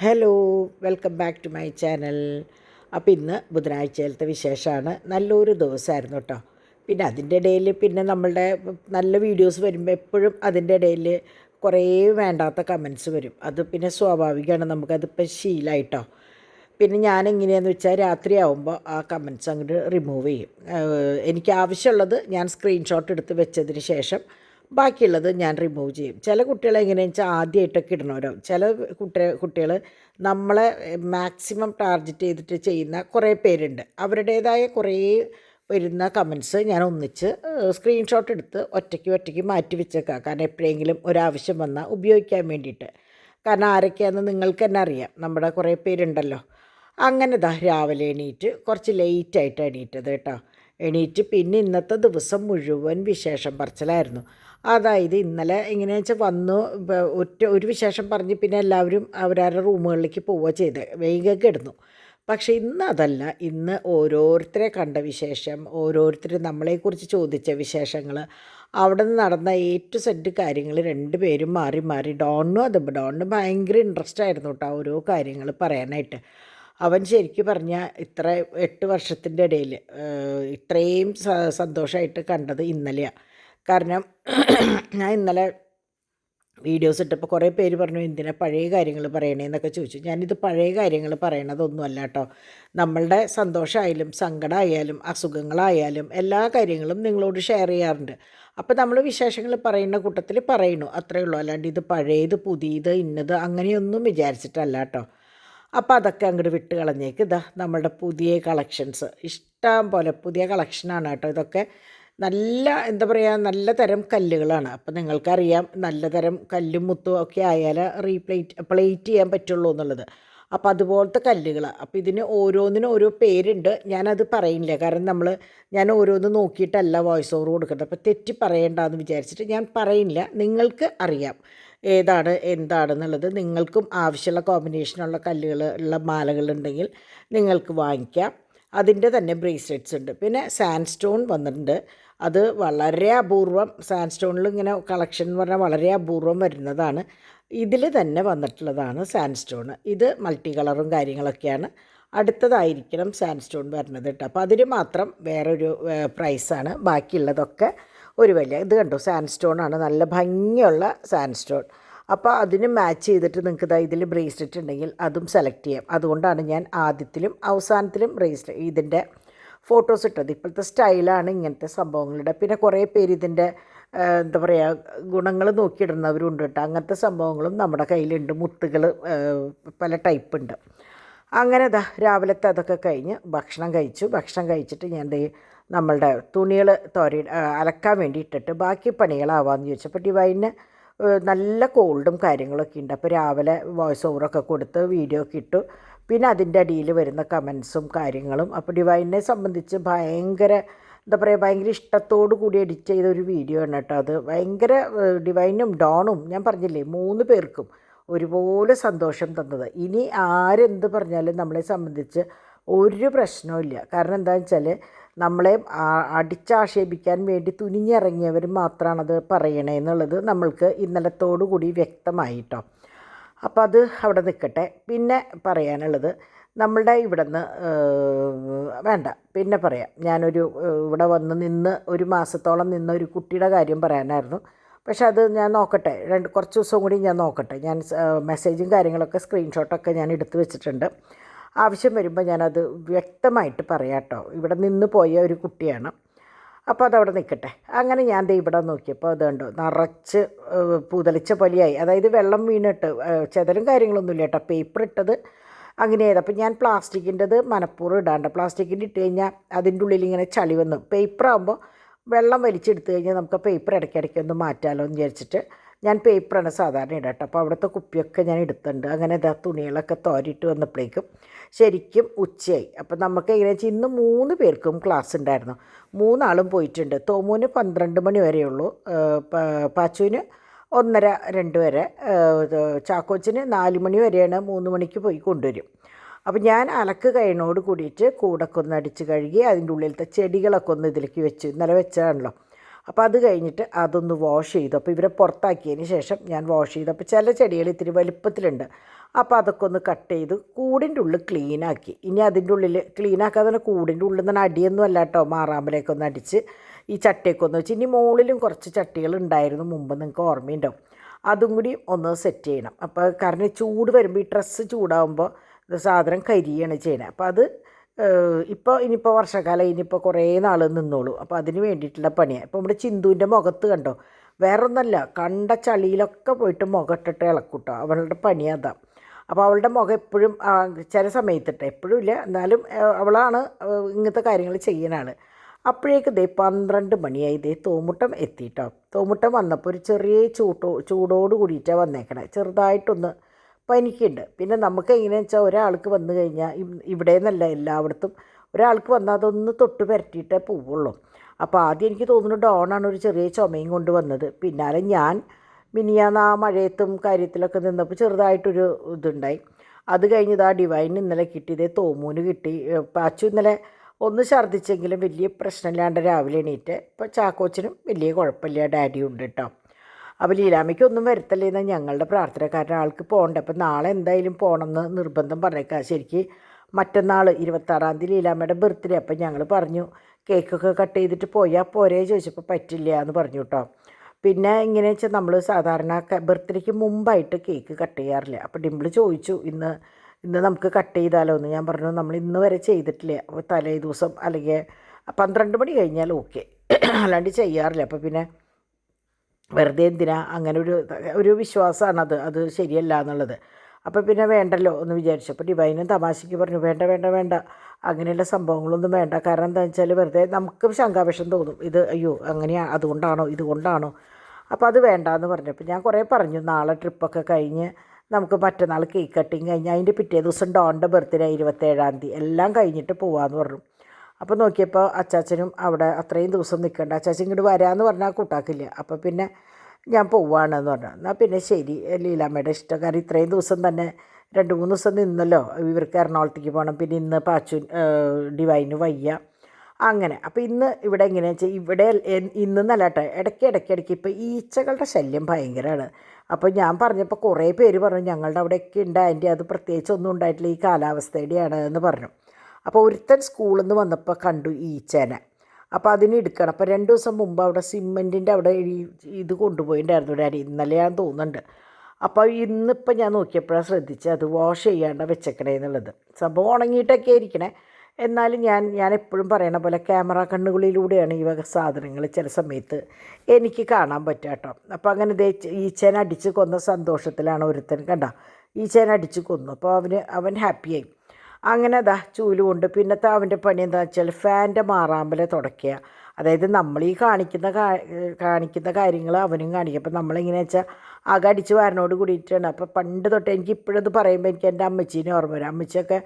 Hello, welcome back to my channel. അപ്പോൾ ഇന്ന് ബുധനാഴ്ചയിലത്തെ വിശേഷമാണ്. നല്ലൊരു ദിവസമായിരുന്നു കേട്ടോ. പിന്നെ അതിൻ്റെ ഇടയിൽ പിന്നെ നമ്മളുടെ നല്ല വീഡിയോസ് വരുമ്പോൾ എപ്പോഴും അതിൻ്റെ ഇടയിൽ കുറേ വേണ്ടാത്ത കമൻസ് വരും. അത് പിന്നെ സ്വാഭാവികമാണ്, നമുക്കതിപ്പോൾ ശീലമായിട്ടോ. പിന്നെ ഞാൻ എങ്ങനെയാണെന്ന് വെച്ചാൽ രാത്രിയാവുമ്പോൾ ആ കമൻസ് അങ്ങോട്ട് റിമൂവ് ചെയ്യും. എനിക്ക് ആവശ്യമുള്ളത് ഞാൻ സ്ക്രീൻഷോട്ട് എടുത്ത് വെച്ചതിന് ശേഷം ബാക്കിയുള്ളത് ഞാൻ റിമൂവ് ചെയ്യും. ചില കുട്ടികൾ എങ്ങനെയാണെന്ന് വെച്ചാൽ ആദ്യമായിട്ടൊക്കെ ഇടണവരോ, ചില കുട്ടികൾ നമ്മളെ മാക്സിമം ടാർഗറ്റ് ചെയ്തിട്ട് ചെയ്യുന്ന കുറേ പേരുണ്ട്. അവരുടേതായ കുറേ വരുന്ന കമൻസ് ഞാൻ ഒന്നിച്ച് സ്ക്രീൻഷോട്ട് എടുത്ത് ഒറ്റയ്ക്ക് മാറ്റി വെച്ചേക്കാം. കാരണം എപ്പോഴെങ്കിലും ഒരാവശ്യം വന്നാൽ ഉപയോഗിക്കാൻ വേണ്ടിയിട്ട്. കാരണം ആരൊക്കെയാണെന്ന് നിങ്ങൾക്ക് തന്നെ അറിയാം, നമ്മുടെ കുറേ പേരുണ്ടല്ലോ. അങ്ങനെ രാവിലെ എണീറ്റ് കുറച്ച് ലേറ്റായിട്ട് എണീറ്റത് കേട്ടോ. എണീറ്റ് പിന്നെ ഇന്നത്തെ ദിവസം മുഴുവൻ വിശേഷം പറച്ചിലായിരുന്നു. അതായത് ഇന്നലെ എങ്ങനെയാണെന്ന് വെച്ചാൽ വന്നു ഒരു വിശേഷം പറഞ്ഞ് പിന്നെ എല്ലാവരും അവരവരുടെ റൂമുകളിലേക്ക് പോവുക ചെയ്ത് വേഗം കിടന്നു. പക്ഷേ ഇന്ന് അതല്ല. ഇന്ന് ഓരോരുത്തരെ കണ്ട വിശേഷം, ഓരോരുത്തർ നമ്മളെക്കുറിച്ച് ചോദിച്ച വിശേഷങ്ങൾ, അവിടെ നിന്ന് നടന്ന സെഡ് കാര്യങ്ങൾ രണ്ടുപേരും മാറി മാറി. ഡോണിന് ഭയങ്കര ഇൻട്രസ്റ്റ് ആയിരുന്നു കേട്ടോ ഓരോ കാര്യങ്ങൾ പറയാനായിട്ട്. അവൻ ശരിക്കും പറഞ്ഞാൽ 8 വർഷത്തിൻ്റെ ഇടയിൽ ഇത്രയും സന്തോഷമായിട്ട് കണ്ടത് ഇന്നലെയാണ്. കാരണം ഞാൻ ഇന്നലെ വീഡിയോസ് ഇട്ടപ്പോൾ കുറേ പേര് പറഞ്ഞു എന്തിനാ പഴയ കാര്യങ്ങൾ പറയണേന്നൊക്കെ ചോദിച്ചു. ഞാനിത് പഴയ കാര്യങ്ങൾ പറയണതൊന്നുമല്ല കേട്ടോ. നമ്മളുടെ സന്തോഷമായാലും സങ്കടമായാലും അസുഖങ്ങളായാലും എല്ലാ കാര്യങ്ങളും നിങ്ങളോട് ഷെയർ ചെയ്യാറുണ്ട്. അപ്പോൾ നമ്മൾ വിശേഷങ്ങൾ പറയുന്ന കൂട്ടത്തിൽ പറയണു, അത്രയേ ഉള്ളൂ. അല്ലാണ്ട് ഇത് പഴയത് പുതിയത് ഇന്നത് അങ്ങനെയൊന്നും വിചാരിച്ചിട്ടല്ല കേട്ടോ. അപ്പോൾ അതൊക്കെ അങ്ങോട്ട് വിട്ട് കളഞ്ഞേക്ക്. നമ്മളുടെ പുതിയ കളക്ഷൻസ് ഇഷ്ടം പോലെ പുതിയ കളക്ഷനാണ് കേട്ടോ. ഇതൊക്കെ നല്ല എന്താ പറയുക, നല്ല തരം കല്ലുകളാണ്. അപ്പോൾ നിങ്ങൾക്കറിയാം നല്ല തരം കല്ലും മുത്തും ഒക്കെ ആയാൽ പ്ലേറ്റ് ചെയ്യാൻ പറ്റുള്ളൂ എന്നുള്ളത്. അപ്പോൾ അതുപോലത്തെ കല്ലുകളാണ്. അപ്പോൾ ഇതിന് ഓരോന്നിനും ഓരോ പേരുണ്ട്. ഞാനത് പറയില്ല, കാരണം ഞാൻ ഓരോന്ന് നോക്കിയിട്ടല്ല വോയിസ് ഓവർ കൊടുക്കുന്നത്. അപ്പോൾ തെറ്റി പറയേണ്ടെന്ന് വിചാരിച്ചിട്ട് ഞാൻ പറയില്ല. നിങ്ങൾക്ക് അറിയാം ഏതാണ് എന്താണെന്നുള്ളത്. നിങ്ങൾക്കും ആവശ്യമുള്ള കോമ്പിനേഷനുള്ള കല്ലുകൾ ഉള്ള മാലകളുണ്ടെങ്കിൽ നിങ്ങൾക്ക് വാങ്ങിക്കാം. അതിൻ്റെ തന്നെ ബ്രേസ്ലെറ്റ്സ് ഉണ്ട്. പിന്നെ സാൻഡ് സ്റ്റോൺ വന്നിട്ടുണ്ട്. അത് വളരെ അപൂർവം. സാൻഡ് സ്റ്റോണിൽ ഇങ്ങനെ കളക്ഷൻ എന്ന് പറഞ്ഞാൽ വളരെ അപൂർവം വരുന്നതാണ്. ഇതിൽ തന്നെ വന്നിട്ടുള്ളതാണ് സാൻഡ് സ്റ്റോൺ. ഇത് മൾട്ടി കളറും കാര്യങ്ങളൊക്കെയാണ്. അടുത്തതായിരിക്കണം സാൻഡ് സ്റ്റോൺ വരുന്നത് കേട്ടോ. അപ്പോൾ അതിന് മാത്രം വേറൊരു പ്രൈസാണ്. ബാക്കിയുള്ളതൊക്കെ ഒരു വലിയ ഇത് കണ്ടോ, സാൻഡ് സ്റ്റോൺ ആണ്, നല്ല ഭംഗിയുള്ള സാൻഡ് സ്റ്റോൺ. അപ്പോൾ അതിന് മാച്ച് ചെയ്തിട്ട് നിങ്ങൾക്ക് ഇതിൽ ബ്രേസ്ലെറ്റ് ഉണ്ടെങ്കിൽ അതും സെലക്ട് ചെയ്യാം. അതുകൊണ്ടാണ് ഞാൻ ആദ്യത്തിലും അവസാനത്തിലും ഇതിൻ്റെ ഫോട്ടോസ് ഇട്ടത്. ഇപ്പോഴത്തെ സ്റ്റൈലാണ് ഇങ്ങനത്തെ സംഭവങ്ങളുടെ. പിന്നെ കുറേ പേര് ഇതിൻ്റെ എന്താ പറയുക ഗുണങ്ങൾ നോക്കിയിടുന്നവരുണ്ട് കേട്ടോ. അങ്ങനത്തെ സംഭവങ്ങളും നമ്മുടെ കയ്യിലുണ്ട്. മുത്തുകൾ പല ടൈപ്പ് ഉണ്ട്. അങ്ങനെ രാവിലത്തെ അതൊക്കെ കഴിഞ്ഞ് ഭക്ഷണം കഴിച്ചിട്ട് ഞാൻ നമ്മളുടെ തുണികൾ അലക്കാൻ വേണ്ടി ഇട്ടിട്ട് ബാക്കി പണികളാവാമെന്ന് ചോദിച്ചപ്പോൾ ഡിവൈന് നല്ല കോൾഡും കാര്യങ്ങളൊക്കെ ഉണ്ട്. അപ്പോൾ രാവിലെ വോയിസ് ഓവറൊക്കെ കൊടുത്ത് വീഡിയോ ഒക്കെ ഇട്ടു. പിന്നെ അതിൻ്റെ അടിയിൽ വരുന്ന കമൻസും കാര്യങ്ങളും. അപ്പോൾ ഡിവൈനെ സംബന്ധിച്ച് ഭയങ്കര എന്താ പറയുക, ഭയങ്കര ഇഷ്ടത്തോടു കൂടി എഡിറ്റ് ചെയ്ത ഒരു വീഡിയോ ആണ് കേട്ടോ. അത് ഭയങ്കര ഡിവൈനും ഡോണും ഞാൻ പറഞ്ഞില്ലേ 3 പേർക്കും ഒരുപോലെ സന്തോഷം തന്നത്. ഇനി ആരെന്ത് പറഞ്ഞാലും നമ്മളെ സംബന്ധിച്ച് ഒരു പ്രശ്നവുമില്ല. കാരണം എന്താണെന്ന് വെച്ചാൽ നമ്മളെ അടിച്ചാക്ഷേപിക്കാൻ വേണ്ടി തുനിഞ്ഞിറങ്ങിയവർ മാത്രമാണത് പറയണേ എന്നുള്ളത് നമ്മൾക്ക് ഇന്നലത്തോടു കൂടി വ്യക്തമായിട്ടോ. അപ്പോൾ അത് അവിടെ നിൽക്കട്ടെ. പിന്നെ പറയാനുള്ളത് നമ്മളുടെ ഇവിടെ നിന്ന് വേണ്ട, പിന്നെ പറയാം. ഞാനൊരു ഇവിടെ നിന്ന് ഒരു മാസത്തോളം നിന്ന ഒരു കുട്ടിയുടെ കാര്യം പറയാനായിരുന്നു. പക്ഷെ അത് ഞാൻ നോക്കട്ടെ, കുറച്ച് ദിവസം കൂടി ഞാൻ നോക്കട്ടെ. ഞാൻ മെസ്സേജും കാര്യങ്ങളൊക്കെ സ്ക്രീൻഷോട്ടൊക്കെ ഞാൻ എടുത്തു വെച്ചിട്ടുണ്ട്. ആവശ്യം വരുമ്പോൾ ഞാനത് വ്യക്തമായിട്ട് പറയാം കേട്ടോ. ഇവിടെ നിന്ന് പോയ ഒരു കുട്ടിയാണ്. അപ്പോൾ അതവിടെ നിൽക്കട്ടെ. അങ്ങനെ ഞാൻ ഇവിടെ നോക്കിയപ്പോൾ അതുകൊണ്ട് നിറച്ച് പൂതളിച്ച പോലെയായി. അതായത് വെള്ളം വീണിട്ട് ചെതലും കാര്യങ്ങളൊന്നുമില്ല കേട്ടോ. പേപ്പർ ഇട്ടത് അങ്ങനെയായത്. അപ്പോൾ ഞാൻ പ്ലാസ്റ്റിക്കിൻ്റെത് മനഃപൂർവ്വം ഇടാണ്ട്. പ്ലാസ്റ്റിക്കിൻ്റെ ഇട്ട് കഴിഞ്ഞാൽ അതിൻ്റെ ഉള്ളിൽ ഇങ്ങനെ ചളി വന്നു. പേപ്പറാകുമ്പോൾ വെള്ളം വലിച്ചെടുത്ത് കഴിഞ്ഞാൽ നമുക്ക് പേപ്പർ ഇടയ്ക്കിടയ്ക്കൊന്ന് മാറ്റാമല്ലോ എന്ന് വിചാരിച്ചിട്ട് ഞാൻ പേപ്പറാണ് സാധാരണ ഇടട്ടെ. അപ്പോൾ അവിടുത്തെ കുപ്പിയൊക്കെ ഞാൻ എടുത്തിട്ടുണ്ട്. അങ്ങനെ തുണികളൊക്കെ തോരിയിട്ട് വന്നപ്പോഴേക്കും ശരിക്കും ഉച്ചയായി. അപ്പോൾ നമുക്ക് എങ്ങനെയാ വെച്ചാൽ ഇന്ന് 3 പേർക്കും ക്ലാസ് ഉണ്ടായിരുന്നു. 3 ആളും പോയിട്ടുണ്ട്. തോമുവിന് 12 മണി വരെയുള്ളൂ, പാച്ചുവിന് 1:30, 2 വരെ, ചാക്കോച്ചിന് 4 മണി വരെയാണ്. 3 മണിക്ക് പോയി കൊണ്ടുവരും. അപ്പോൾ ഞാൻ അലക്ക് കഴിഞ്ഞോട് കൂടിയിട്ട് കൂടൊക്കെ ഒന്ന് അടിച്ച് കഴുകി അതിൻ്റെ ഉള്ളിലത്തെ ചെടികളൊക്കെ ഒന്ന് ഇതിലേക്ക് വെച്ചു. ഇന്നലെ വെച്ചതാണല്ലോ. അപ്പോൾ അത് കഴിഞ്ഞിട്ട് അതൊന്ന് വാഷ് ചെയ്തു. അപ്പോൾ ഇവരെ പുറത്താക്കിയതിന് ശേഷം ഞാൻ വാഷ് ചെയ്തു. അപ്പോൾ ചില ചെടികൾ ഇത്തിരി വലുപ്പത്തിലുണ്ട്. അപ്പോൾ അതൊക്കെ ഒന്ന് കട്ട് ചെയ്ത് കൂടിൻ്റെ ഉള്ളിൽ ക്ലീനാക്കി. ഇനി അതിൻ്റെ ഉള്ളിൽ ക്ലീനാക്കാതെ തന്നെ കൂടിൻ്റെ ഉള്ളിൽ നിന്ന് അടിയൊന്നും അല്ല കേട്ടോ, മാറാമ്പലേക്കൊന്ന് ഒന്ന് അടിച്ച് ഈ ചട്ടിയൊക്കെ ഒന്ന് വെച്ച്. ഇനി മുകളിലും കുറച്ച് ചട്ടികൾ ഉണ്ടായിരുന്നു മുമ്പ്, നിങ്ങൾക്ക് ഓർമ്മയുണ്ടാവും. അതും കൂടി ഒന്ന് സെറ്റ് ചെയ്യണം. അപ്പോൾ കാരണം ചൂട് വരുമ്പോൾ ഈ ഡ്രസ്സ് ചൂടാകുമ്പോൾ സാധനം കരിയാണ് ചെയ്യണത്. അപ്പോൾ അത് ഇപ്പോൾ ഇനിയിപ്പോൾ വർഷക്കാലം ഇനിയിപ്പോൾ കുറേ നാൾ നിന്നോളൂ. അപ്പോൾ അതിന് വേണ്ടിയിട്ടുള്ള പണിയാണ്. ഇപ്പോൾ നമ്മുടെ ചിന്തുവിൻ്റെ മുഖത്ത് കണ്ടോ, വേറെ ഒന്നല്ല, കണ്ട ചളിയിലൊക്കെ പോയിട്ട് മുഖം ഇട്ടിട്ട് ഇളക്കൂട്ടോ. അവളുടെ പണി അതാ. അപ്പോൾ അവളുടെ മുഖം എപ്പോഴും ചില സമയത്തിട്ട് എപ്പോഴും ഇല്ല, എന്നാലും അവളാണ് ഇങ്ങനത്തെ കാര്യങ്ങൾ ചെയ്യുന്നതാണ്. അപ്പോഴേക്ക് ദേ 12 മണിയായി. ദേ തോമുട്ടം എത്തിയിട്ടോ. തോമുട്ടം വന്നപ്പോൾ ഒരു ചെറിയ ചൂടോട് കൂടിയിട്ടാണ് വന്നേക്കണേ. ചെറുതായിട്ടൊന്ന് പനിക്കുണ്ട്. പിന്നെ നമുക്ക് എങ്ങനെയാണെന്ന് വെച്ചാൽ ഒരാൾക്ക് വന്നു കഴിഞ്ഞാൽ ഇവിടെ നിന്നല്ല എല്ലായിടത്തും ഒരാൾക്ക് വന്നാൽ അതൊന്ന് തൊട്ട് പുരട്ടിയിട്ടേ പോവുള്ളൂ. അപ്പോൾ ആദ്യം എനിക്ക് തോന്നുന്നു ഡോണാണ് ഒരു ചെറിയ ചുമയും കൊണ്ട് വന്നത്. പിന്നാലെ ഞാൻ മിനിയാന്ന് ആ മഴയത്തും കാര്യത്തിലൊക്കെ നിന്നപ്പോൾ ചെറുതായിട്ടൊരു ഇതുണ്ടായി. അത് കഴിഞ്ഞത് ആ ഡിവൈൻ ഇന്നലെ കിട്ടി. ഇതേ തോമൂന് കിട്ടി. പാച്ചു ഇന്നലെ ഒന്ന് ഛർദ്ദിച്ചെങ്കിലും വലിയ പ്രശ്നമില്ലാണ്ട് രാവിലെ എണീറ്റ്. ഇപ്പോൾ ചാക്കോച്ചനും വലിയ കുഴപ്പമില്ല, ഡാഡിയും ഉണ്ട് കേട്ടോ. അപ്പോൾ ലീലാമ്മയ്ക്ക് ഒന്നും വരുത്തല്ലേ എന്നാൽ ഞങ്ങളുടെ പ്രാർത്ഥന. കാരണം ആൾക്ക് പോകണ്ട. അപ്പം നാളെ എന്തായാലും പോകണമെന്ന് നിർബന്ധം പറഞ്ഞേക്കാം. ശരിക്ക് മറ്റന്നാൾ 26-ാം തീയതി ലീലാമ്മയുടെ ബർത്ത്ഡേ. അപ്പം ഞങ്ങൾ പറഞ്ഞു കേക്കൊക്കെ കട്ട് ചെയ്തിട്ട് പോയാൽ പോരേ ചോദിച്ചപ്പോൾ പറ്റില്ല എന്ന് പറഞ്ഞു കേട്ടോ. പിന്നെ ഇങ്ങനെ വെച്ചാൽ നമ്മൾ സാധാരണ ബർത്ത്ഡേക്ക് മുമ്പായിട്ട് കേക്ക് കട്ട് ചെയ്യാറില്ല. അപ്പോൾ ഡിംപിൾ ചോദിച്ചു ഇന്ന് നമുക്ക് കട്ട് ചെയ്താലോ എന്ന്. ഞാൻ പറഞ്ഞു നമ്മൾ ഇന്ന് വരെ ചെയ്തിട്ടില്ല, അപ്പോൾ തലേ ദിവസം അല്ലെങ്കിൽ 12 മണി കഴിഞ്ഞാൽ ഓക്കെ, അല്ലാണ്ട് ചെയ്യാറില്ല. അപ്പോൾ പിന്നെ വെറുതെ എന്തിനാ അങ്ങനെ ഒരു വിശ്വാസമാണത്, അത് ശരിയല്ല എന്നുള്ളത്. അപ്പോൾ പിന്നെ വേണ്ടല്ലോ എന്ന് വിചാരിച്ചു. അപ്പോൾ ഡിവൈനും തമാശയ്ക്ക് പറഞ്ഞു വേണ്ട അങ്ങനെയുള്ള സംഭവങ്ങളൊന്നും വേണ്ട. കാരണം എന്താണെന്ന് വെച്ചാൽ വെറുതെ നമുക്ക് ശങ്കാവിഷം തോന്നും, ഇത് അയ്യോ അങ്ങനെയാ അതുകൊണ്ടാണോ ഇതുകൊണ്ടാണോ. അപ്പോൾ അത് വേണ്ടാന്ന് പറഞ്ഞപ്പോൾ ഞാൻ കുറേ പറഞ്ഞു നാളെ ട്രിപ്പൊക്കെ കഴിഞ്ഞ് നമുക്ക് മറ്റന്നാൾ കേക്ക് കട്ടിങ് കഴിഞ്ഞ് അതിൻ്റെ പിറ്റേ ദിവസം ഡോണിൻ്റെ ബർത്ത്ഡേ 27-ാം തീയതി എല്ലാം കഴിഞ്ഞിട്ട് പോകാമെന്ന് പറഞ്ഞു. അപ്പോൾ നോക്കിയപ്പോൾ അച്ചാച്ചനും അവിടെ അത്രയും ദിവസം നിൽക്കണ്ട, അച്ചാച്ചൻ ഇങ്ങോട്ട് വരാമെന്ന് പറഞ്ഞാൽ കൂട്ടാക്കില്ല. അപ്പോൾ പിന്നെ ഞാൻ പോവുകയാണെന്ന് പറഞ്ഞു. എന്നാൽ പിന്നെ ശരി, ലീലാമ്മയുടെ ഇഷ്ടം. കാരണം ഇത്രയും ദിവസം തന്നെ 2-3 ദിവസം നിന്നല്ലോ, ഇവർക്ക് എറണാകുളത്തേക്ക് പോകണം. പിന്നെ ഇന്ന് പാച്ചു ഡിവൈന് വയ്യ അങ്ങനെ. അപ്പോൾ ഇന്ന് ഇവിടെ എങ്ങനെയാണെന്ന് വെച്ചാൽ ഇവിടെ ഇന്നെന്നല്ല കേട്ടോ, ഇടയ്ക്ക് ഇപ്പോൾ ഈച്ചകളുടെ ശല്യം ഭയങ്കരമാണ്. അപ്പോൾ ഞാൻ പറഞ്ഞപ്പോൾ കുറേ പേര് പറഞ്ഞു ഞങ്ങളുടെ അവിടെയൊക്കെ ഉണ്ട് ആൻറ്റി, അത് പ്രത്യേകിച്ച് ഒന്നും ഉണ്ടായിട്ടില്ല, ഈ കാലാവസ്ഥയുടെയാണ് എന്ന് പറഞ്ഞു. അപ്പോൾ ഒരുത്തൻ സ്കൂളിൽ നിന്ന് വന്നപ്പോൾ കണ്ടു ഈച്ചേനെ. അപ്പോൾ അതിന് എടുക്കണം. അപ്പോൾ 2 ദിവസം മുമ്പ് അവിടെ സിമെൻറ്റിൻ്റെ അവിടെ ഇത് കൊണ്ടുപോയിട്ടുണ്ടായിരുന്നു ഡാഡി, ഇന്നലെയാണെന്ന് തോന്നുന്നുണ്ട്. അപ്പോൾ ഇന്നിപ്പോൾ ഞാൻ നോക്കിയപ്പോഴാണ് ശ്രദ്ധിച്ച് അത് വാഷ് ചെയ്യാണ്ട് വെച്ചേക്കണേ എന്നുള്ളത്. സംഭവം ഉണങ്ങിയിട്ടൊക്കെ ഇരിക്കണേ. എന്നാലും ഞാൻ എപ്പോഴും പറയണ പോലെ ക്യാമറ കണ്ണുകളിലൂടെയാണ് ഈ വക സാധനങ്ങൾ ചില സമയത്ത് എനിക്ക് കാണാൻ പറ്റുക കേട്ടോ. അപ്പോൾ അങ്ങനെ ഈച്ചേനെ അടിച്ച് കൊന്ന സന്തോഷത്തിലാണ് ഒരുത്തൻ കണ്ട ഈച്ചേനെ അടിച്ച് കൊന്നു. അപ്പോൾ അവൻ ഹാപ്പിയായി. അങ്ങനെ അതാ ചൂല് കൊണ്ട് പിന്നത്തെ അവൻ്റെ പണി എന്താണെന്ന് വെച്ചാൽ ഫാൻ്റെ മാറാമ്പലെ തുടയ്ക്കുക. അതായത് നമ്മൾ ഈ കാണിക്കുന്ന കാര്യങ്ങൾ അവനും കാണിക്കും. അപ്പോൾ നമ്മളിങ്ങനെ വെച്ചാൽ ആകെ അടിച്ച് വാരനോട് കൂടിയിട്ടാണ്. അപ്പോൾ പണ്ട് തൊട്ട് എനിക്ക് ഇപ്പോഴത് പറയുമ്പോൾ എനിക്ക് എൻ്റെ അമ്മച്ചീനെ ഓർമ്മ വരും. അമ്മച്ചിയൊക്കെ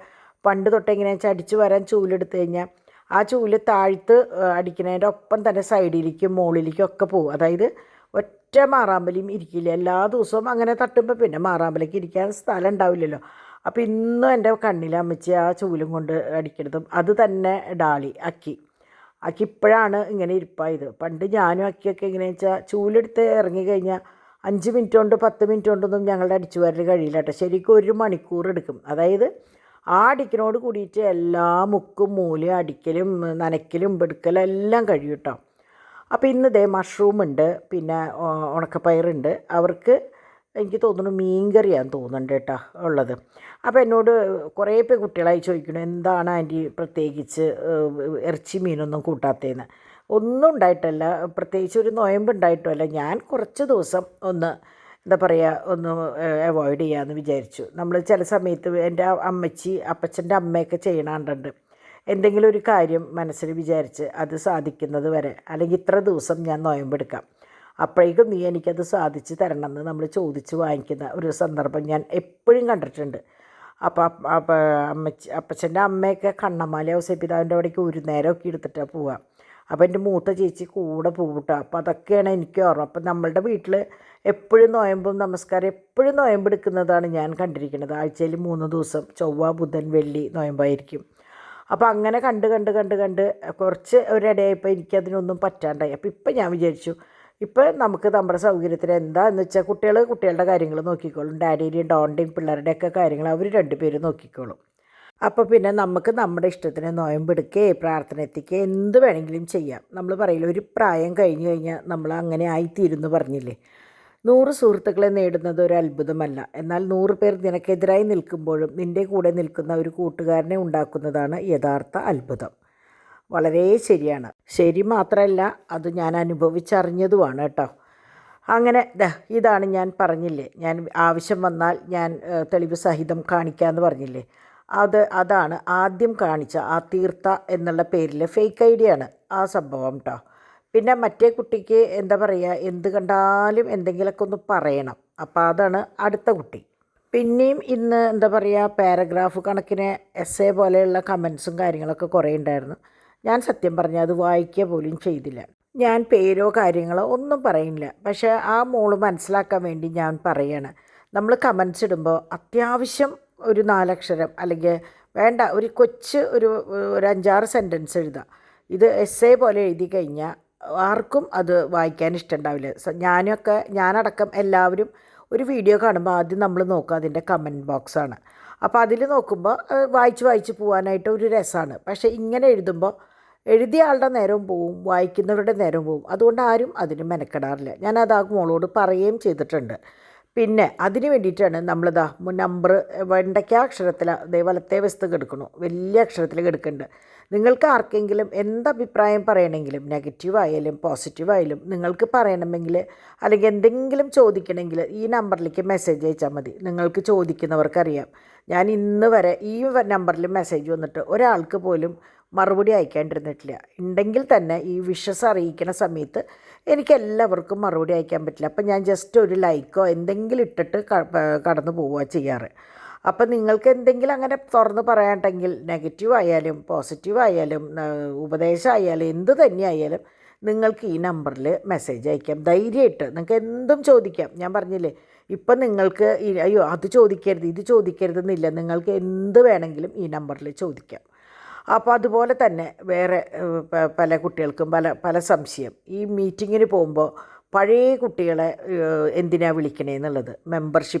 പണ്ട് തൊട്ട് എങ്ങനെയാണെന്ന് വെച്ചാൽ അടിച്ച് വരാൻ ചൂലെടുത്ത് കഴിഞ്ഞാൽ ആ ചൂല് താഴ്ത്ത് അടിക്കുന്നതിൻ്റെ ഒപ്പം തന്നെ സൈഡിലേക്കും മുകളിലേക്കും ഒക്കെ പോകും. അതായത് ഒറ്റ മാറാമ്പലിയും ഇരിക്കില്ല. എല്ലാ ദിവസവും അങ്ങനെ തട്ടുമ്പോൾ പിന്നെ മാറാമ്പലേക്ക് ഇരിക്കാൻ സ്ഥലം ഉണ്ടാവില്ലല്ലോ. അപ്പോൾ ഇന്നും എൻ്റെ കണ്ണിൽ അമ്മച്ചി ആ ചൂലും കൊണ്ട് അടിക്കണതും അത് തന്നെ ഡാളി അക്കി ഇപ്പോഴാണ് ഇങ്ങനെ ഇരിപ്പായത്. പണ്ട് ഞാനും അക്കിയൊക്കെ എങ്ങനെയാണെന്ന് വെച്ചാൽ ചൂലെടുത്ത് ഇറങ്ങിക്കഴിഞ്ഞാൽ 5 മിനിറ്റ് കൊണ്ട് 10 മിനിറ്റ് കൊണ്ടൊന്നും ഞങ്ങളുടെ അടിച്ചു വരൽ കഴിയില്ല കേട്ടോ. ശരിക്കും 1 മണിക്കൂർ എടുക്കും. അതായത് ആ അടിക്കനോട് കൂടിയിട്ട് എല്ലാ മുക്കും മൂലയും അടിക്കലും നനയ്ക്കലും എടുക്കലും എല്ലാം കഴിയും കേട്ടോ. അപ്പോൾ ഇന്ന് ഇതേ മഷ്റൂം ഉണ്ട്, പിന്നെ ഉണക്കപ്പയറുണ്ട്. അവർക്ക് എനിക്ക് തോന്നുന്നു മീൻ കറിയാന്ന് തോന്നുന്നുണ്ട് കേട്ടോ ഉള്ളത്. അപ്പോൾ എന്നോട് കുറേ കുട്ടികളായി ചോദിക്കണം എന്താണ് ആൻറ്റി പ്രത്യേകിച്ച് ഇറച്ചി മീനൊന്നും കൂട്ടാത്തതെന്ന്. ഒന്നും ഉണ്ടായിട്ടല്ല, പ്രത്യേകിച്ച് ഒരു നൊയമ്പ് ഉണ്ടായിട്ടുമല്ല. ഞാൻ കുറച്ച് ദിവസം ഒന്ന് എന്താ പറയുക ഒന്ന് അവോയ്ഡ് ചെയ്യാമെന്ന് വിചാരിച്ചു. നമ്മൾ ചില സമയത്ത് എൻ്റെ അമ്മച്ചി അപ്പച്ചൻ്റെ അമ്മയൊക്കെ ചെയ്യണുണ്ട് എന്തെങ്കിലും ഒരു കാര്യം മനസ്സിൽ വിചാരിച്ച് അത് സാധിക്കുന്നത് വരെ, അല്ലെങ്കിൽ ഇത്ര ദിവസം ഞാൻ നൊയമ്പെടുക്കാം, അപ്പോഴേക്കും നീ എനിക്കത് സാധിച്ച് തരണമെന്ന് നമ്മൾ ചോദിച്ച് വാങ്ങിക്കുന്ന ഒരു സന്ദർഭം ഞാൻ എപ്പോഴും കണ്ടിട്ടുണ്ട്. അപ്പോൾ അപ്പച്ചൻ്റെ അമ്മയൊക്കെ കണ്ണമാലി ഔസേപ്പിതാവിൻ്റെ അവിടേക്ക് ഒരു നേരമൊക്കെ എടുത്തിട്ടാണ് പോവുക. അപ്പോൾ എൻ്റെ മൂത്ത ചേച്ചി കൂടെ പോകട്ടോ. അപ്പോൾ അതൊക്കെയാണ് എനിക്ക് ഓർമ്മ. അപ്പം നമ്മളുടെ വീട്ടിൽ എപ്പോഴും നൊയമ്പും നമസ്കാരം എപ്പോഴും നൊയമ്പെടുക്കുന്നതാണ് ഞാൻ കണ്ടിരിക്കുന്നത്. ആഴ്ചയിൽ 3 ദിവസം ചൊവ്വ ബുധൻ വെള്ളി നൊയമ്പായിരിക്കും. അപ്പോൾ അങ്ങനെ കണ്ട് കുറച്ച് ഒരിടയായപ്പോൾ എനിക്കതിനൊന്നും പറ്റാണ്ടായി. അപ്പോൾ ഇപ്പം ഞാൻ വിചാരിച്ചു ഇപ്പോൾ നമുക്ക് നമ്മുടെ സൗകര്യത്തിന് എന്താണെന്ന് വെച്ചാൽ കുട്ടികളുടെ കാര്യങ്ങൾ നോക്കിക്കോളും. ഡാഡിയുടെയും ഡോണിൻ്റെയും പിള്ളേരുടെയൊക്കെ കാര്യങ്ങൾ അവർ രണ്ടുപേരും നോക്കിക്കോളും. അപ്പോൾ പിന്നെ നമുക്ക് നമ്മുടെ ഇഷ്ടത്തിന് നോയമ്പെടുക്കുകയോ പ്രാർത്ഥന എത്തിക്കുകയോ എന്ത് വേണമെങ്കിലും ചെയ്യാം. നമ്മൾ പറയില്ല, ഒരു പ്രായം കഴിഞ്ഞ് കഴിഞ്ഞാൽ നമ്മൾ അങ്ങനെ ആയിത്തീരുന്നു പറഞ്ഞില്ലേ. 100 സുഹൃത്തുക്കളെ നേടുന്നത് ഒരു അത്ഭുതമല്ല. എന്നാൽ 100 പേർ നിനക്കെതിരായി നിൽക്കുമ്പോഴും നിൻ്റെ കൂടെ നിൽക്കുന്ന ഒരു കൂട്ടുകാരനെ ഉണ്ടാക്കുന്നതാണ് യഥാർത്ഥ അത്ഭുതം. വളരെ ശരിയാണ്. ശരി മാത്രമല്ല, അത് ഞാൻ അനുഭവിച്ചറിഞ്ഞതുമാണ് കേട്ടോ. അങ്ങനെ ഇതാണ് ഞാൻ പറഞ്ഞില്ലേ, ഞാൻ ആവശ്യം വന്നാൽ ഞാൻ തെളിവ് സഹിതം കാണിക്കാമെന്ന് പറഞ്ഞില്ലേ. അതാണ് ആദ്യം കാണിച്ച ആ തീർത്ത എന്നുള്ള പേരിൽ ഫേക്ക് ഐഡിയ ആണ് ആ സംഭവം കേട്ടോ. പിന്നെ മറ്റേ കുട്ടിക്ക് എന്താ പറയുക, എന്ത് കണ്ടാലും എന്തെങ്കിലുമൊക്കെ ഒന്ന് പറയണം. അപ്പോൾ അതാണ് അടുത്ത കുട്ടി. പിന്നെയും ഇന്ന് എന്താ പറയുക, പാരഗ്രാഫ് കണക്കിന് എസ്സേ പോലെയുള്ള കമൻസും കാര്യങ്ങളൊക്കെ കുറേ ഉണ്ടായിരുന്നു. ഞാൻ സത്യം പറഞ്ഞാൽ അത് വായിക്കുക പോലും ചെയ്തില്ല. ഞാൻ പേരോ കാര്യങ്ങളോ ഒന്നും പറയുന്നില്ല. പക്ഷേ ആ മോള് മനസ്സിലാക്കാൻ വേണ്ടി ഞാൻ പറയാണ്, നമ്മൾ കമൻസ് ഇടുമ്പോൾ അത്യാവശ്യം ഒരു 4 അക്ഷരം അല്ലെങ്കിൽ വേണ്ട ഒരു കൊച്ച് ഒരു 5-6 സെൻറ്റൻസ് എഴുതാം. ഇത് എസ്സേ പോലെ എഴുതി കഴിഞ്ഞാൽ ആർക്കും അത് വായിക്കാൻ ഇഷ്ടമുണ്ടാവില്ല. ഞാനടക്കം എല്ലാവരും ഒരു വീഡിയോ കാണുമ്പോൾ ആദ്യം നമ്മൾ നോക്കുക അതിൻ്റെ കമൻറ്റ് ബോക്സാണ്. അപ്പോൾ അതിൽ നോക്കുമ്പോൾ വായിച്ച് പോകാനായിട്ട് ഒരു രസമാണ്. പക്ഷേ ഇങ്ങനെ എഴുതുമ്പോൾ എഴുതിയ ആളുടെ നേരവും പോവും, വായിക്കുന്നവരുടെ നേരവും പോവും. അതുകൊണ്ട് ആരും അതിന് മെനക്കെടാറില്ല. ഞാനത് ആ മോളോട് പറയുകയും ചെയ്തിട്ടുണ്ട്. പിന്നെ അതിന് വേണ്ടിയിട്ടാണ് നമ്മളിതാ നമ്പർ വെണ്ടയ്ക്ക അക്ഷരത്തിൽ വലത്തേ വശത്ത് കിടക്കണു, വലിയ അക്ഷരത്തിൽ കിടക്കുന്നുണ്ട്. നിങ്ങൾക്ക് ആർക്കെങ്കിലും എന്തഭിപ്രായം പറയണമെങ്കിലും, നെഗറ്റീവായാലും പോസിറ്റീവായാലും നിങ്ങൾക്ക് പറയണമെങ്കിൽ അല്ലെങ്കിൽ എന്തെങ്കിലും ചോദിക്കണമെങ്കിൽ ഈ നമ്പറിലേക്ക് മെസ്സേജ് അയച്ചാൽ മതി. നിങ്ങൾക്ക് ചോദിക്കുന്നവർക്കറിയാം, ഞാൻ ഇന്ന് വരെ ഈ നമ്പറിൽ മെസ്സേജ് വന്നിട്ട് ഒരാൾക്ക് പോലും മറുപടി അയക്കാണ്ടിരുന്നിട്ടില്ല. ഉണ്ടെങ്കിൽ തന്നെ ഈ വിഷസ് അറിയിക്കുന്ന സമയത്ത് എനിക്കെല്ലാവർക്കും മറുപടി അയക്കാൻ പറ്റില്ല. അപ്പം ഞാൻ ജസ്റ്റ് ഒരു ലൈക്കോ എന്തെങ്കിലും ഇട്ടിട്ട് കടന്നു പോവുക ചെയ്യാറ്. അപ്പം നിങ്ങൾക്ക് എന്തെങ്കിലും അങ്ങനെ തുറന്ന് പറയാണ്ടെങ്കിൽ, നെഗറ്റീവ് ആയാലും പോസിറ്റീവ് ആയാലും ഉപദേശമായാലും എന്ത് തന്നെയായാലും നിങ്ങൾക്ക് ഈ നമ്പറിൽ മെസ്സേജ് അയക്കാം. ധൈര്യമായിട്ട് നിങ്ങൾക്ക് എന്തും ചോദിക്കാം. ഞാൻ പറഞ്ഞില്ലേ, ഇപ്പം നിങ്ങൾക്ക് അയ്യോ അത് ചോദിക്കരുത് ഇത് ചോദിക്കരുതെന്നില്ല. നിങ്ങൾക്ക് എന്ത് വേണമെങ്കിലും ഈ നമ്പറിൽ ചോദിക്കാം. അപ്പോൾ അതുപോലെ തന്നെ വേറെ പല കുട്ടികൾക്കും പല സംശയം. ഈ മീറ്റിങ്ങിന് പോകുമ്പോൾ പഴയ കുട്ടികളെ എന്തിനാണ് വിളിക്കണേന്നുള്ളത്, മെമ്പേഴ്സ്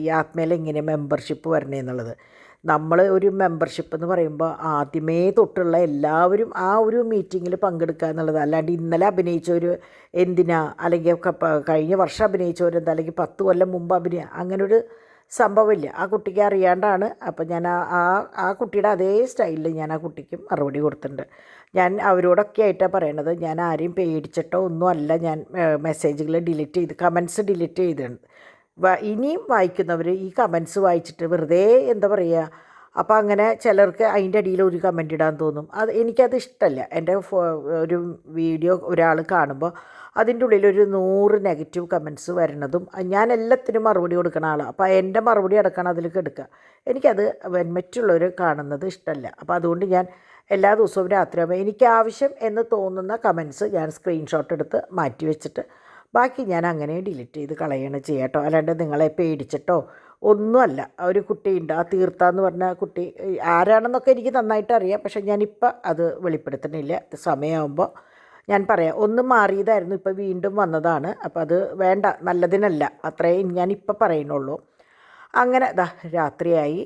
ഈ ആത്മയിൽ എങ്ങനെ മെമ്പർഷിപ്പ് വരണേന്നുള്ളത്. നമ്മൾ ഒരു മെമ്പർഷിപ്പ് എന്ന് പറയുമ്പോൾ ആദ്യമേ തൊട്ടുള്ള എല്ലാവരും ആ ഒരു മീറ്റിങ്ങിൽ പങ്കെടുക്കുക എന്നുള്ളത്. അല്ലാണ്ട് ഇന്നലെ അഭിനയിച്ചവർ എന്തിനാ, അല്ലെങ്കിൽ കഴിഞ്ഞ വർഷം അഭിനയിച്ചവരെന്താ, അല്ലെങ്കിൽ 10 കൊല്ലം മുമ്പ് അങ്ങനൊരു സംഭവമില്ല. ആ കുട്ടിക്ക് അറിയാണ്ടാണ്. അപ്പം ഞാൻ ആ കുട്ടിയുടെ അതേ സ്റ്റൈലിൽ ഞാൻ ആ കുട്ടിക്കും മറുപടി കൊടുത്തിട്ടുണ്ട്. ഞാൻ അവരോടൊക്കെ ആയിട്ടാണ് പറയണത്, ഞാൻ ആരെയും പേടിച്ചിട്ടോ ഒന്നും അല്ല ഞാൻ മെസ്സേജുകൾ കമൻസ് ഡിലീറ്റ് ചെയ്തിട്ടുണ്ട്. ഇനിയും വായിക്കുന്നവർ ഈ കമൻസ് വായിച്ചിട്ട് വെറുതെ എന്താ പറയുക, അപ്പോൾ അങ്ങനെ ചിലർക്ക് അതിൻ്റെ അടിയിൽ ഒരു കമൻ്റ് ഇടാൻ തോന്നും. എനിക്കത് ഇഷ്ടമല്ല. എൻ്റെ ഒരു വീഡിയോ ഒരാൾ കാണുമ്പോൾ അതിൻ്റെ ഉള്ളിലൊരു 100 നെഗറ്റീവ് കമൻസ് വരണതും ഞാൻ എല്ലാത്തിനും മറുപടി കൊടുക്കുന്ന ആളാണ്. അപ്പോൾ എൻ്റെ മറുപടി അടക്കണം അതിൽ എടുക്കുക. എനിക്കത് മറ്റുള്ളവർ കാണുന്നത് ഇഷ്ടമല്ല. അപ്പോൾ അതുകൊണ്ട് ഞാൻ എല്ലാ ദിവസവും രാത്രിയാകുമ്പോൾ എനിക്കാവശ്യം എന്ന് തോന്നുന്ന കമൻസ് ഞാൻ സ്ക്രീൻഷോട്ട് എടുത്ത് മാറ്റി വെച്ചിട്ട് ബാക്കി ഞാൻ അങ്ങനെ ഡിലീറ്റ് ചെയ്ത് കളയണം ചെയ്യാട്ടോ. അല്ലാണ്ട് നിങ്ങളെ പേടിച്ചിട്ടോ ഒന്നുമല്ല. ഒരു കുട്ടിയുണ്ട്, ആ തീർത്ത എന്ന് പറഞ്ഞ കുട്ടി ആരാണെന്നൊക്കെ എനിക്ക് നന്നായിട്ട് അറിയാം. പക്ഷേ ഞാനിപ്പോൾ അത് വെളിപ്പെടുത്തുന്നില്ല. സമയമാകുമ്പോൾ ഞാൻ പറയാം. ഒന്ന് മാറിയതായിരുന്നു, ഇപ്പോൾ വീണ്ടും വന്നതാണ്. അപ്പോൾ അത് വേണ്ട, നല്ലതിനല്ല, അത്രയും ഞാനിപ്പോൾ പറയുന്നുള്ളൂ. അങ്ങനെ രാത്രിയായി.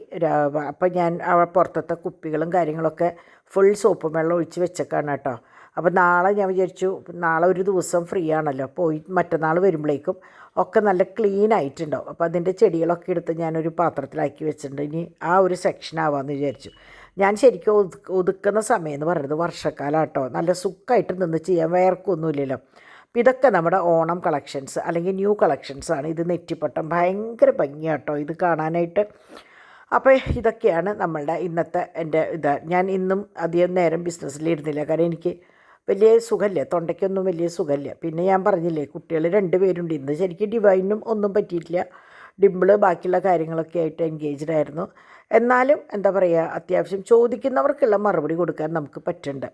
അപ്പം ഞാൻ പുറത്തത്തെ കുപ്പികളും കാര്യങ്ങളൊക്കെ ഫുൾ സോപ്പും വെള്ളം ഒഴിച്ച് വെച്ചേക്കാണ് കേട്ടോ. അപ്പോൾ നാളെ ഞാൻ വിചാരിച്ചു, നാളെ ഒരു ദിവസം ഫ്രീ ആണല്ലോ, പോയി മറ്റന്നാൾ വരുമ്പോഴേക്കും ഒക്കെ നല്ല ക്ലീൻ ആയിട്ടുണ്ടാവും. അപ്പോൾ അതിൻ്റെ ചെടികളൊക്കെ എടുത്ത് ഞാനൊരു പാത്രത്തിലാക്കി വെച്ചിട്ടുണ്ട്. ഇനി ആ ഒരു സെക്ഷൻ ആവാമെന്ന് വിചാരിച്ചു. ഞാൻ ശരിക്കും ഒതുക്കുന്ന സമയം എന്ന് പറയുന്നത് വർഷക്കാലം കേട്ടോ. നല്ല സുഖമായിട്ട് നിന്ന് ചെയ്യാൻ വേർക്കൊന്നുമില്ലല്ലോ. അപ്പോൾ ഇതൊക്കെ നമ്മുടെ ഓണം കളക്ഷൻസ് അല്ലെങ്കിൽ ന്യൂ കളക്ഷൻസാണ്. ഇത് നെറ്റിപ്പട്ടം ഭയങ്കര ഭംഗിയാട്ടോ ഇത് കാണാനായിട്ട്. അപ്പോൾ ഇതൊക്കെയാണ് നമ്മളുടെ ഇന്നത്തെ എൻ്റെ ഞാൻ ഇന്നും അധികം നേരം ബിസിനസ്സിലിരുന്നില്ല. കാരണം എനിക്ക് വലിയ സുഖമില്ല, തൊണ്ടയ്ക്കൊന്നും വലിയ സുഖമില്ല. പിന്നെ ഞാൻ പറഞ്ഞില്ലേ, കുട്ടികൾ 2 പേരുണ്ട്. ഇന്ന് ശരിക്കും ഡിവൈനും ഒന്നും പറ്റിയിട്ടില്ല. ഡിംപിള് ബാക്കിയുള്ള കാര്യങ്ങളൊക്കെ ആയിട്ട് എൻഗേജ്ഡ് ആയിരുന്നു. എന്നാലും എന്താ പറയുക, അത്യാവശ്യം ചോദിക്കുന്നവർക്കുള്ള മറുപടി കൊടുക്കാൻ നമുക്ക് പറ്റുന്നുണ്ട്.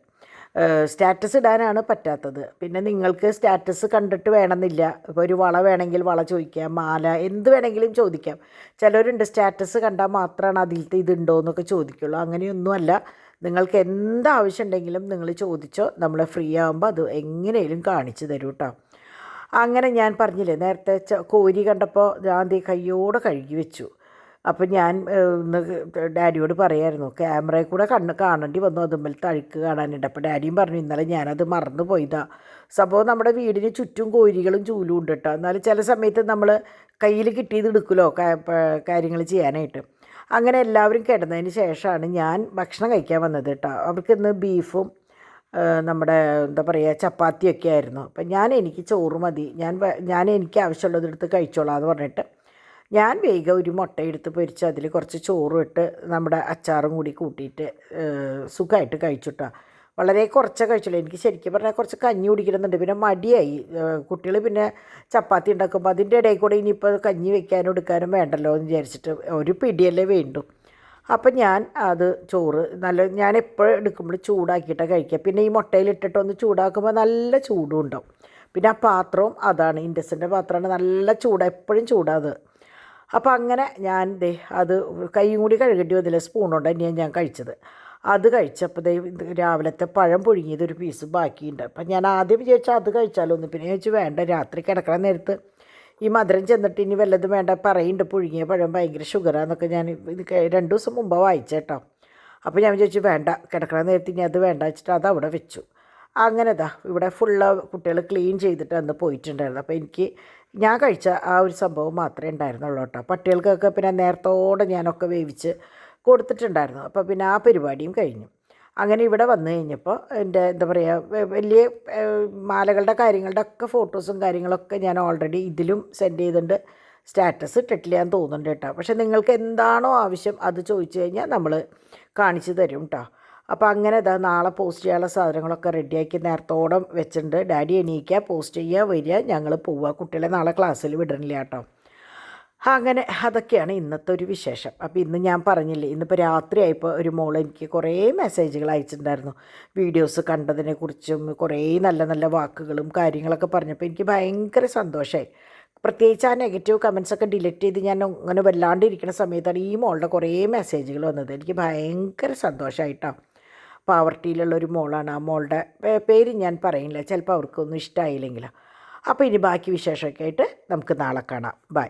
സ്റ്റാറ്റസ് ഇടാനാണ് പറ്റാത്തത്. പിന്നെ നിങ്ങൾക്ക് സ്റ്റാറ്റസ് കണ്ടിട്ട് വേണമെന്നില്ല. ഇപ്പോൾ ഒരു വള വേണമെങ്കിൽ വള ചോദിക്കാം, മാല എന്ത് വേണമെങ്കിലും ചോദിക്കാം. ചിലരുണ്ട് സ്റ്റാറ്റസ് കണ്ടാൽ മാത്രമാണ് അതിലത്തെ ഇതുണ്ടോ എന്നൊക്കെ ചോദിക്കുള്ളൂ. അങ്ങനെയൊന്നുമല്ല. നിങ്ങൾക്ക് എന്താവശ്യം ഉണ്ടെങ്കിലും നിങ്ങൾ ചോദിച്ചോ, നമ്മൾ ഫ്രീ ആകുമ്പോൾ അത് എങ്ങനെയും കാണിച്ചു തരും കേട്ടോ. അങ്ങനെ ഞാൻ പറഞ്ഞില്ലേ നേരത്തെ കോരി കണ്ടപ്പോൾ ഞാൻ കയ്യോടെ കഴുകി വെച്ചു. അപ്പം ഞാൻ ഇന്ന് ഡാഡിയോട് പറയായിരുന്നു, ക്യാമറയിൽ കൂടെ കാണേണ്ടി വന്നു, അതുമ്മലത്തെ അഴുക്ക് കാണാനുണ്ട്. അപ്പോൾ ഡാഡിയും പറഞ്ഞു ഇന്നലെ ഞാനത് മറന്നു പോയതാ. സംഭവം നമ്മുടെ വീടിന് ചുറ്റും കോരികളും ചൂലും ഉണ്ട് കേട്ടോ. എന്നാലും ചില സമയത്ത് നമ്മൾ കയ്യിൽ കിട്ടിയത് എടുക്കുമല്ലോ കാര്യങ്ങൾ ചെയ്യാനായിട്ട്. അങ്ങനെ എല്ലാവരും കിടന്നതിന് ശേഷമാണ് ഞാൻ ഭക്ഷണം കഴിക്കാൻ വന്നത് കേട്ടോ. അവർക്ക് ഇന്ന് ബീഫും നമ്മുടെ എന്താ പറയുക ചപ്പാത്തിയൊക്കെ ആയിരുന്നു. അപ്പം എനിക്ക് ചോറ് മതി, ഞാൻ എനിക്ക് ആവശ്യമുള്ളതെടുത്ത് കഴിച്ചോളാം എന്ന് പറഞ്ഞിട്ട് ഞാൻ വേഗം ഒരു മുട്ട എടുത്ത് പൊരിച്ച് അതിൽ കുറച്ച് ചോറും ഇട്ട് നമ്മുടെ അച്ചാറും കൂടി കൂട്ടിയിട്ട് സുഖമായിട്ട് കഴിച്ചുട്ടാ. വളരെ കുറച്ചേ കഴിച്ചുള്ളൂ. എനിക്ക് ശരിക്കും പറഞ്ഞാൽ കുറച്ച് കഞ്ഞി കുടിക്കണമെന്നുണ്ട്. പിന്നെ മടിയായി. കുട്ടികൾ പിന്നെ ചപ്പാത്തി ഉണ്ടാക്കുമ്പോൾ അതിൻ്റെ ഇടയിൽ കൂടെ ഇനിയിപ്പോൾ കഞ്ഞി വെക്കാനും എടുക്കാനും വേണ്ടല്ലോ എന്ന് വിചാരിച്ചിട്ട് ഒരു പിടിയല്ലേ വേണ്ടു. അപ്പം ഞാൻ അത് ചോറ് ഞാൻ എപ്പോഴും എടുക്കുമ്പോൾ ചൂടാക്കിയിട്ടാണ് കഴിക്കുക. പിന്നെ ഈ മുട്ടയിലിട്ടിട്ടൊന്ന് ചൂടാക്കുമ്പോൾ നല്ല ചൂടും ഉണ്ടാവും. പിന്നെ ആ പാത്രവും അതാണ്, ഇൻഡക്സിൻ്റെ പാത്രമാണ്, നല്ല ചൂടാണ്, എപ്പോഴും ചൂടാത്. അപ്പോൾ അങ്ങനെ ഞാൻ അത് കൈയും കൂടി കഴുകേണ്ടി വന്നില്ല, സ്പൂൺ കൊണ്ട് തന്നെയാണ് ഞാൻ കഴിച്ചത്. അത് കഴിച്ചപ്പോൾ രാവിലത്തെ പഴം പുഴുങ്ങിയത് ഒരു പീസ് ബാക്കിയുണ്ട്. അപ്പം ഞാൻ ആദ്യം വിചാരിച്ചാൽ അത് കഴിച്ചാലൊന്നും, പിന്നെ ചോദിച്ചു വേണ്ട, രാത്രി കിടക്കണ നേരത്ത് ഈ മധുരം ചെന്നിട്ട് ഇനി വല്ലതും വേണ്ട പറയുന്നുണ്ട്, പുഴുങ്ങിയ പഴം ഭയങ്കര ഷുഗറാന്നൊക്കെ ഞാൻ ഇത് 2 ദിവസം മുമ്പ് വായിച്ചേട്ടോ. അപ്പോൾ ഞാൻ വിചാരിച്ചു വേണ്ട, കിടക്കണ നേരത്ത് ഇനി അത് വേണ്ട വെച്ചിട്ട് അത് അവിടെ വെച്ചു. അങ്ങനെ ഇവിടെ ഫുള്ള് കുട്ടികൾ ക്ലീൻ ചെയ്തിട്ട് അന്ന് പോയിട്ടുണ്ടായിരുന്നു. അപ്പോൾ ഞാൻ കഴിച്ച ആ ഒരു സംഭവം മാത്രമേ ഉണ്ടായിരുന്നുള്ളൂ കേട്ടോ. പട്ടികൾക്കൊക്കെ പിന്നെ നേരത്തോടെ ഞാനൊക്കെ വേവിച്ച് കൊടുത്തിട്ടുണ്ടായിരുന്നു. അപ്പോൾ പിന്നെ ആ പരിപാടിയും കഴിഞ്ഞു. അങ്ങനെ ഇവിടെ വന്നു കഴിഞ്ഞപ്പോൾ എൻ്റെ എന്താ പറയുക വലിയ മാലകളുടെ കാര്യങ്ങളുടെ ഒക്കെ ഫോട്ടോസും കാര്യങ്ങളൊക്കെ ഞാൻ ഓൾറെഡി ഇതിലും സെൻഡ് ചെയ്തിട്ടുണ്ട്. സ്റ്റാറ്റസ് ഇട്ടിട്ടില്ല എന്ന് തോന്നുന്നുണ്ട് കേട്ടോ. പക്ഷേ നിങ്ങൾക്ക് എന്താണോ ആവശ്യം അത് ചോദിച്ചു കഴിഞ്ഞാൽ നമ്മൾ കാണിച്ചു തരും കേട്ടോ. അപ്പോൾ അങ്ങനെ നാളെ പോസ്റ്റ് ചെയ്യാനുള്ള സാധനങ്ങളൊക്കെ റെഡിയാക്കി നേരത്തോടെ വെച്ചിട്ടുണ്ട്. ഡാഡി എണീക്കുക, പോസ്റ്റ് ചെയ്യുക, വരിക, ഞങ്ങൾ പോവുക. കുട്ടികളെ നാളെ ക്ലാസ്സിൽ വിടണില്ല കേട്ടോ. അങ്ങനെ അതൊക്കെയാണ് ഇന്നത്തെ ഒരു വിശേഷം. അപ്പോൾ ഇന്ന് ഞാൻ പറഞ്ഞില്ലേ, ഇന്നിപ്പോൾ രാത്രിയായപ്പോൾ ഒരു മോൾ എനിക്ക് കുറേ മെസ്സേജുകൾ അയച്ചിട്ടുണ്ടായിരുന്നു. വീഡിയോസ് കണ്ടതിനെക്കുറിച്ചും കുറേ നല്ല നല്ല വാക്കുകളും കാര്യങ്ങളൊക്കെ പറഞ്ഞപ്പോൾ എനിക്ക് ഭയങ്കര സന്തോഷമായി. പ്രത്യേകിച്ച് ആ നെഗറ്റീവ് കമൻസൊക്കെ ഡിലീറ്റ് ചെയ്ത് ഞാൻ അങ്ങനെ വല്ലാണ്ടിരിക്കുന്ന സമയത്താണ് ഈ മോളുടെ കുറേ മെസ്സേജുകൾ വന്നത്. എനിക്ക് ഭയങ്കര സന്തോഷമായിട്ടാണ്. പാവർട്ടിയിലുള്ളൊരു മോളാണ്. ആ മോളുടെ പേര് ഞാൻ പറയില്ല, ചിലപ്പോൾ അവർക്കൊന്നും ഇഷ്ടമായില്ലെങ്കിലോ. അപ്പോൾ ഇനി ബാക്കി വിശേഷമൊക്കെ ആയിട്ട് നമുക്ക് നാളെ കാണാം. ബൈ.